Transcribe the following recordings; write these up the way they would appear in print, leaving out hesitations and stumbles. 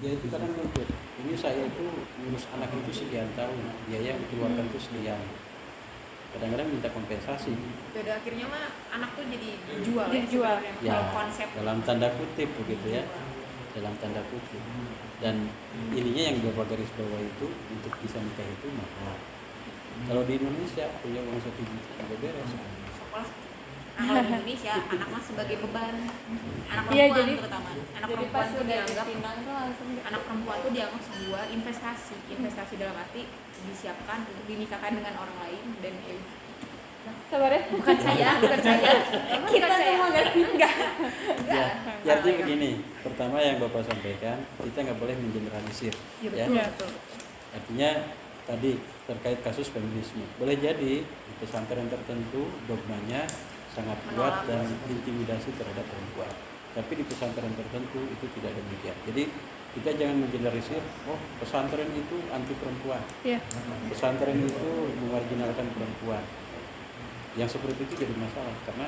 dia itu kadang nuntut, ini saya itu ngurus anak itu sekian tahun, biaya yang dikeluarkan itu sekian. Kadang-kadang minta kompensasi. Pada akhirnya mah anak tuh jadi dijual Dijual. ya, Ya, konsep dalam tanda kutip begitu ya, dalam tanda kutip. Dan ininya yang Bapak garis bawah itu untuk bisa nikah itu mahal. Kalau di Indonesia punya uang 1 juta juga beres. sekolah. Nah, kalau di Indonesia anak mah sebagai beban, anak Iya, perempuan jadi- terutama, anak Jadi perempuan pas tuh udah dianggap dipinang tuh langsung anak perempuan tuh dianggap sebuah investasi dalam arti disiapkan untuk dinikahkan dengan orang lain dan sabar ya. bukan saya Kita semua nggak sih? enggak Ya artinya begini, pertama yang Bapak sampaikan, kita nggak boleh mengeneralisir. Ya. Iya. Artinya tadi terkait kasus feminisme, boleh jadi di pesantren tertentu dogmanya sangat kuat dan intimidasi terhadap perempuan. Tapi di pesantren tertentu itu tidak demikian. Jadi kita jangan mengeneralisir, oh pesantren itu anti perempuan, Iya. pesantren itu memarginalkan perempuan. Yang seperti itu jadi masalah karena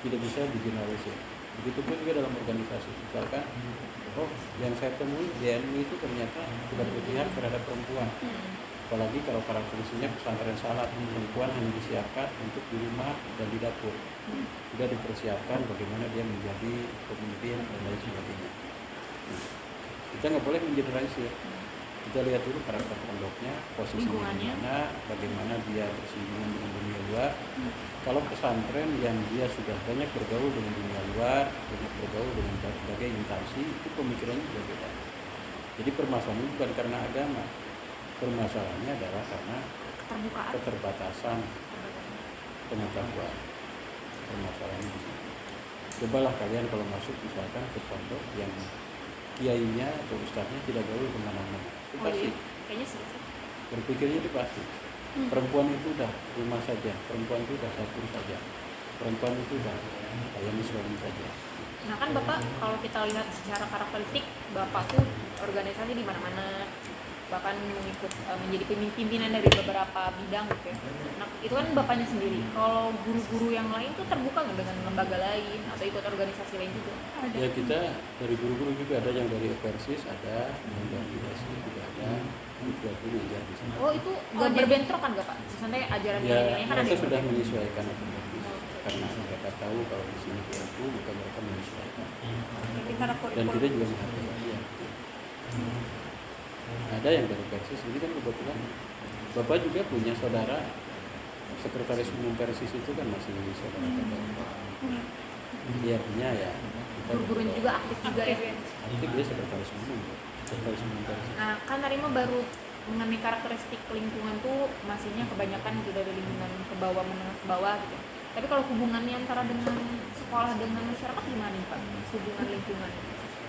tidak bisa digeneralisir. Begitupun juga dalam organisasi. Misalkan, oh yang saya temui di NU itu ternyata tidak berpihak terhadap perempuan. Apalagi kalau karakteristiknya pesantren salat, perempuan hanya disiapkan untuk di rumah dan di dapur. Tidak dipersiapkan bagaimana dia menjadi pemimpin dan lain sebagainya. Nah, kita nggak boleh mengeneralisir. Kita lihat dulu karakter pondoknya, posisinya di Lingkungannya. mana, bagaimana dia bersinggungan dengan dunia luar. Kalau pesantren yang dia sudah banyak bergaul dengan dunia luar, banyak bergaul dengan berbagai instansi, itu pemikirannya juga beda. Jadi permasalahannya bukan karena agama, permasalahannya adalah karena keterbukaan keterbatasan pengetahuan. Permasalahannya di situ. Cobalah kalian kalau masuk misalkan ke pondok yang kiainya atau ustadznya tidak gaul kemana-mana, itu pasti kayaknya sih berpikirnya itu pasti perempuan itu udah rumah saja, perempuan itu udah dapur saja, perempuan itu udah ayam suami saja. nah kan Bapak kalau kita lihat secara karakteristik Bapak tuh organisasi di mana-mana, bahkan mengikut menjadi pimpinan dari beberapa bidang gitu ya. Nah itu kan Bapaknya sendiri. Kalau guru-guru yang lain tuh terbuka nggak dengan lembaga lain atau ikut organisasi lain juga? Ya kita dari guru-guru juga ada yang dari Persis, ada yang dari IDASI juga ada, juga pun ngajar di sana. Oh itu nggak berbentrok kan nggak Pak? Misalnya ajaran Ya ini kan ada mereka yang sudah berbeda. menyesuaikan otomatis karena mereka tahu kalau di sini PLU maka mereka menyesuaikan. Kita Dan kita juga menghargai dia. Ada yang dari Persis, ini kan kebetulan Bapak juga punya saudara sekretaris umum Persis itu kan masih saudara Bapak. Dia punya ya. Kita Guru-gurunya juga aktif juga ya. aktif dia sekretaris umum Persis. Nah kan tadi mah baru mengenai karakteristik lingkungan tuh masihnya kebanyakan itu dari lingkungan ke bawah menengah ke bawah gitu. Tapi kalau hubungannya antara dengan sekolah dengan masyarakat gimana nih Pak? Hubungan lingkungan.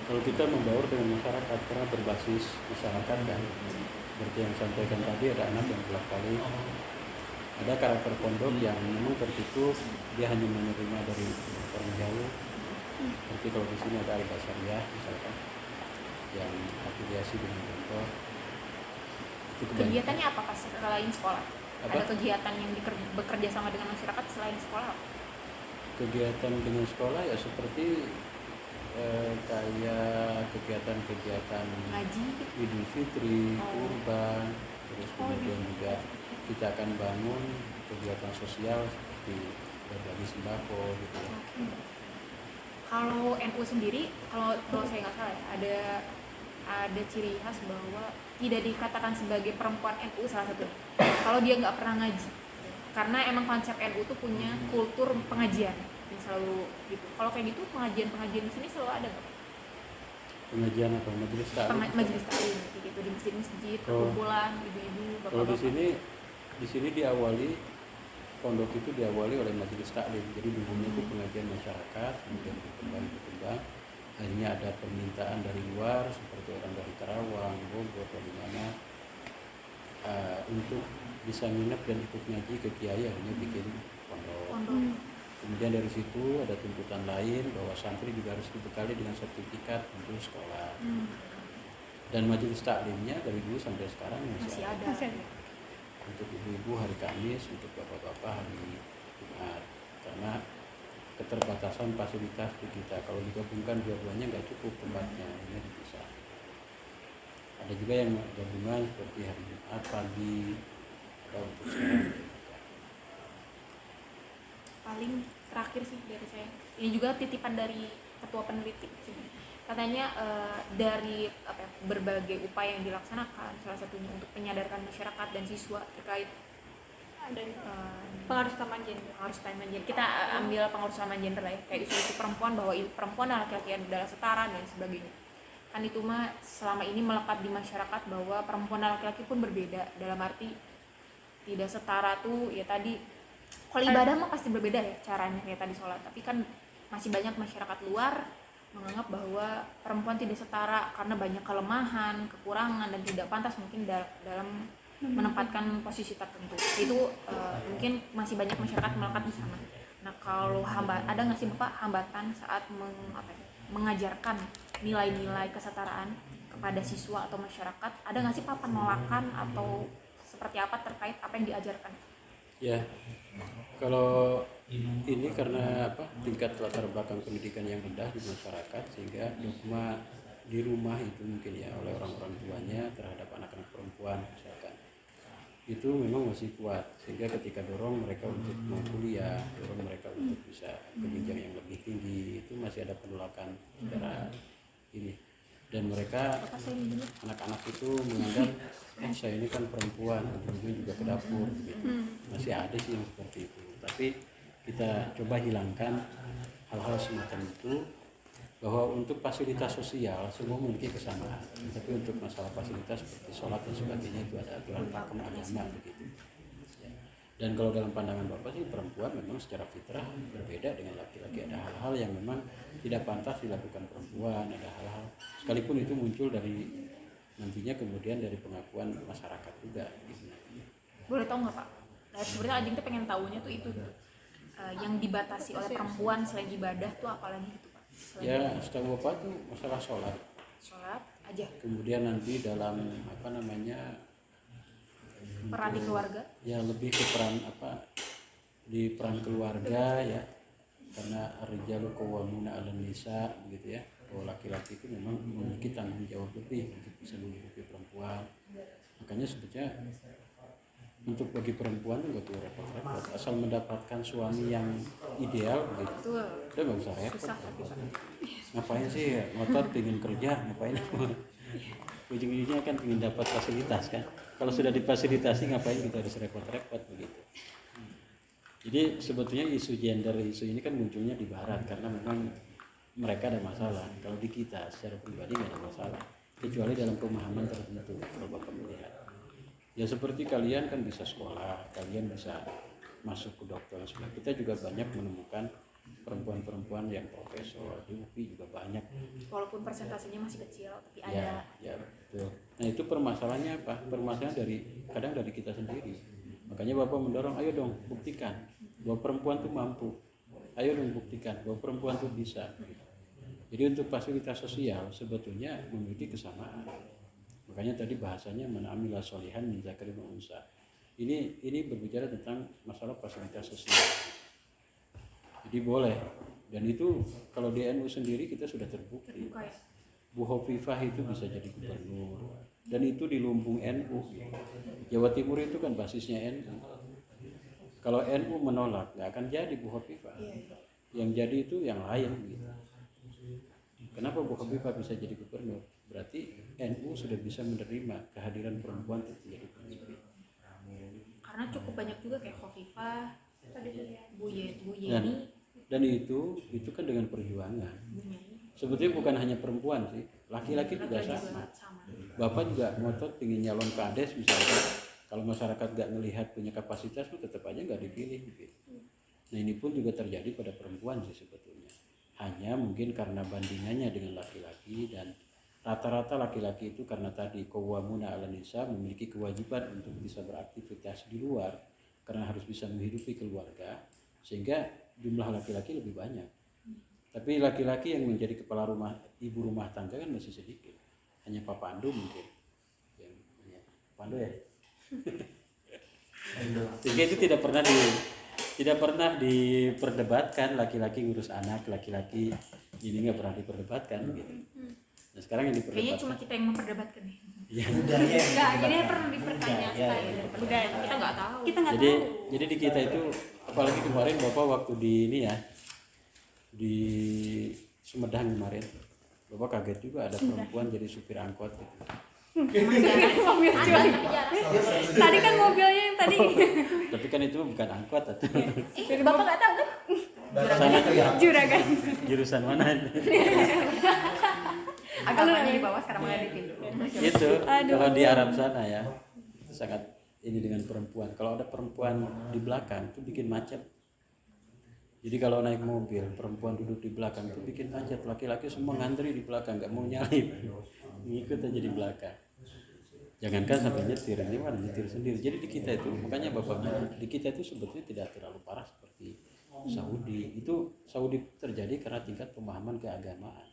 Kalau kita membaur dengan masyarakat karena berbasis masyarakat kan, seperti yang sampaikan tadi ada anak yang bolak balik, ada karakter pondok yang memang tertutup, dia hanya menerima dari orang jauh. Seperti kalau di sini ada Al-Basariyah misalkan, yang afiliasi dengan kantor. Itu kebanyakan. Kegiatannya apa Pak selain sekolah? Apa? Ada kegiatan yang bekerja sama dengan masyarakat selain sekolah? Kegiatan dengan sekolah ya seperti kayak kegiatan-kegiatan Ngaji gitu? Idul Fitri, Kurban, terus kemudian juga kita akan bangun kegiatan sosial seperti berbagi sembako gitu ya. Kalau NU sendiri, kalau saya nggak salah ya, ada ciri khas bahwa tidak dikatakan sebagai perempuan NU salah satu. Kalau dia nggak pernah ngaji, karena emang konsep NU tuh punya kultur pengajian yang selalu gitu. Kalau kayak gitu pengajian di sini selalu ada nggak? Pengajian apa majelis taklim? Majelis taklim gitu di masjid-masjid, perkumpulan ibu-ibu, Kalau bapak-bapak. di sini diawali pondok itu diawali oleh majelis taklim. Jadi dulunya itu pengajian masyarakat, kemudian berkembang. Akhirnya ada permintaan dari luar seperti orang dari Karawang, Bogor, dari mana untuk bisa nginep dan ikut ngaji ke kiai, akhirnya bikin pondok. Kemudian dari situ ada tuntutan lain bahwa santri juga harus dibekali dengan sertifikat untuk sekolah. Dan majelis taklimnya dari dulu sampai sekarang masih ada. Untuk ibu-ibu hari Kamis, untuk bapak-bapak hari Jumat. Karena keterbatasan fasilitas di kita, kalau digabungkan dua-duanya nggak cukup tempatnya, ini dipisah. Ada juga yang gabungan seperti hari Jumat pagi, ada untuk sekarang. Paling terakhir sih dari saya, ini juga titipan dari ketua peneliti sih. Katanya dari berbagai upaya yang dilaksanakan, salah satunya untuk menyadarkan masyarakat dan siswa terkait Ada pengaruh utama gender. pengaruh utama gender. Kita ambil pengaruh utama gender lah ya, kayak isu-isu perempuan, bahwa perempuan dan laki-laki adalah setara dan sebagainya. Kan itu mah selama ini melekat di masyarakat bahwa perempuan dan laki-laki pun berbeda, dalam arti tidak setara tuh ya tadi. Kalau ibadah mah pasti berbeda ya caranya, kayak tadi sholat, tapi kan masih banyak masyarakat luar menganggap bahwa perempuan tidak setara karena banyak kelemahan, kekurangan, dan tidak pantas mungkin dalam menempatkan posisi tertentu. Itu mungkin masih banyak masyarakat melekat di sana. Nah, kalau ada nggak sih Bapak hambatan saat mengajarkan nilai-nilai kesetaraan kepada siswa atau masyarakat? Ada nggak sih Pak penolakan atau seperti apa terkait apa yang diajarkan? Ya, kalau ini karena tingkat latar belakang pendidikan yang rendah di masyarakat, sehingga dogma di rumah itu mungkin ya oleh orang-orang tuanya terhadap anak-anak perempuan misalkan itu memang masih kuat, sehingga ketika dorong mereka untuk mau kuliah, dorong mereka untuk bisa ke jenjang yang lebih tinggi, itu masih ada penolakan secara ini. Dan mereka anak-anak itu menganggap saya ini kan perempuan, ujung-ujung juga ke dapur gitu. Masih ada sih yang seperti itu, tapi kita coba hilangkan hal-hal semacam itu, bahwa untuk fasilitas sosial semua memiliki kesamaan, tapi untuk masalah fasilitas seperti sholat dan sebagainya itu ada aturan pakem agama begitu. Dan kalau dalam pandangan Bapak sih, perempuan memang secara fitrah berbeda dengan laki-laki. Ada hal-hal yang memang tidak pantas dilakukan perempuan, ada hal-hal sekalipun itu muncul dari nantinya kemudian dari pengakuan masyarakat juga gitu. Boleh tahu nggak Pak? Nah, sebenarnya Ajeng tuh pengen tahunya tuh itu yang dibatasi oleh perempuan selain ibadah tuh apalagi gitu Pak? Ya, setahu Bapak tuh masalah sholat aja. Kemudian nanti dalam Peran di keluarga? Ya lebih ke peran di peran keluarga ya, karena ar-rijalu qawwamuna 'alan nisa gitu ya, bahwa laki-laki itu memang memiliki tanggung jawab lebih untuk bisa menghidupi perempuan. Makanya sebetulnya untuk bagi perempuan itu nggak perlu repot-repot, asal mendapatkan suami yang ideal gitu. Betul. Udah nggak usah repot. Susah tapi Pak. Ngapain sih ngotot pengen kerja, ngapain? Ujung-ujungnya kan ingin dapat fasilitas kan. Kalau sudah difasilitasi ngapain kita harus repot-repot begitu. Jadi sebetulnya isu gender, isu ini kan munculnya di barat karena memang mereka ada masalah. Kalau di kita secara pribadi nggak ada masalah, kecuali dalam pemahaman tertentu. Kalau Bapak melihat ya seperti kalian kan bisa sekolah, kalian bisa masuk ke dokter. Sebenarnya kita juga banyak menemukan perempuan-perempuan yang profesor, di UPI juga banyak. Walaupun persentasenya masih kecil, tapi Ya, ada. ya betul. Nah itu permasalahannya apa? Permasalahan kadang dari kita sendiri. Makanya Bapak mendorong, ayo dong buktikan bahwa perempuan tuh mampu. Ayo dong buktikan bahwa perempuan tuh bisa. Jadi untuk fasilitas sosial sebetulnya memiliki kesamaan. Makanya tadi bahasanya man amila sholihan min dzakarin wa unsa. Ini berbicara tentang masalah fasilitas sosial. Jadi boleh, dan itu kalau di NU sendiri kita sudah terbukti. Terbuka ya? Bu Hovifah itu bisa jadi gubernur, dan itu di lumbung NU. Jawa Timur itu kan basisnya NU. Kalau NU menolak, nggak akan jadi Bu Hovifah. Yang jadi itu yang lain. Gitu. Kenapa Bu Hovifah bisa jadi gubernur? Berarti NU sudah bisa menerima kehadiran perempuan untuk menjadi pemimpin. Karena cukup banyak juga kayak Khofifah, Bu Yeni. Dan itu kan dengan perjuangan. Sebetulnya bukan hanya perempuan sih, laki-laki juga sama. Bapak juga ngotot ingin nyalon kades misalnya, kalau masyarakat nggak melihat punya kapasitas, tetap aja nggak dipilih. Gitu. Nah ini pun juga terjadi pada perempuan sih sebetulnya. Hanya mungkin karena bandingannya dengan laki-laki, dan rata-rata laki-laki itu karena tadi qawwamuna 'alan nisa memiliki kewajiban untuk bisa beraktivitas di luar karena harus bisa menghidupi keluarga, sehingga jumlah laki-laki lebih banyak. Tapi laki-laki yang menjadi kepala rumah, ibu rumah tangga kan masih sedikit. Hanya Pak Pandu mungkin. Pandu ya. Sehingga itu tidak pernah diperdebatkan, laki-laki ngurus anak, laki-laki ini nggak pernah diperdebatkan gitu. Nah sekarang yang diperdebatkan. Kayaknya cuma kita yang memperdebatkan nih. Ya. budaya yang Enggak, jadi digunakan. perlu dipertanyakan. Budaya. Budaya kita nggak tahu. Kita nggak Jadi tahu. jadi di kita itu apalagi kemarin Bapak waktu di ini ya di Sumedang kemarin Bapak kaget juga ada perempuan jadi supir angkot gitu. Mobil cuy. Tadi kan mobilnya yang tadi. Tapi kan itu bukan angkot atau Bapak nggak tahu kan? sana Juragan. jurusan mana Agamanya di bawah sekarang malah di pintu. itu kalau di Arab sana ya sangat ini dengan perempuan. Kalau ada perempuan di belakang itu bikin macet. Jadi kalau naik mobil perempuan duduk di belakang itu bikin macet. Laki-laki semua ngantri di belakang nggak mau nyalip, ngikut aja di belakang. Jangankan sampai nyetir, ini malah nyetir sendiri. Jadi di kita itu makanya Bapak bilang di kita itu sebetulnya tidak terlalu parah seperti Saudi. Itu Saudi terjadi karena tingkat pemahaman keagamaan.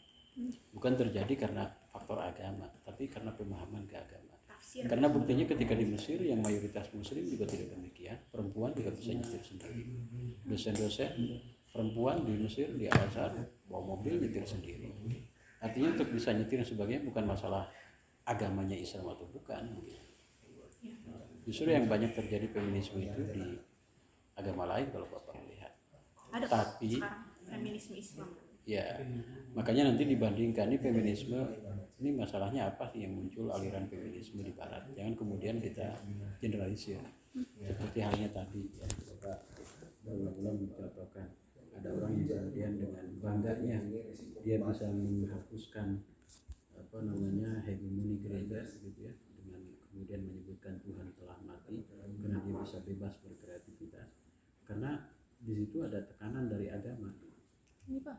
Bukan terjadi karena faktor agama, tapi karena pemahaman keagamaan. Karena buktinya ketika di Mesir yang mayoritas muslim juga tidak demikian, perempuan juga bisa nyetir sendiri. Dosen-dosen perempuan di Mesir di Al-Azhar bawa mobil nyetir sendiri. Artinya untuk bisa nyetir dan sebagainya bukan masalah agamanya Islam atau bukan. Justru yang banyak terjadi feminisme itu di agama lain kalau Bapak lihat. Ada Tapi sekarang feminisme Islam. ya, makanya nanti dibandingkan ini feminisme, ini masalahnya apa sih yang muncul aliran feminisme di Barat? Jangan kemudian kita generalisir. Seperti halnya tadi ya, Bapak berulang-ulang mencontohkan ada orang yang kemudian dengan bangganya dia bisa menghapuskan apa namanya hegemoni gereja gitu ya, dengan kemudian menyebutkan Tuhan telah mati karena dia bisa bebas berkreativitas. Karena di situ ada tekanan dari agama. Ini Pak,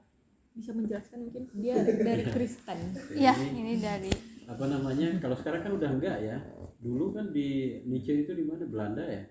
bisa menjelaskan mungkin dia dari Kristen. Iya, ini dari Apa namanya? Kalau sekarang kan udah enggak ya. Dulu kan di Nietzsche itu di mana? Belanda ya.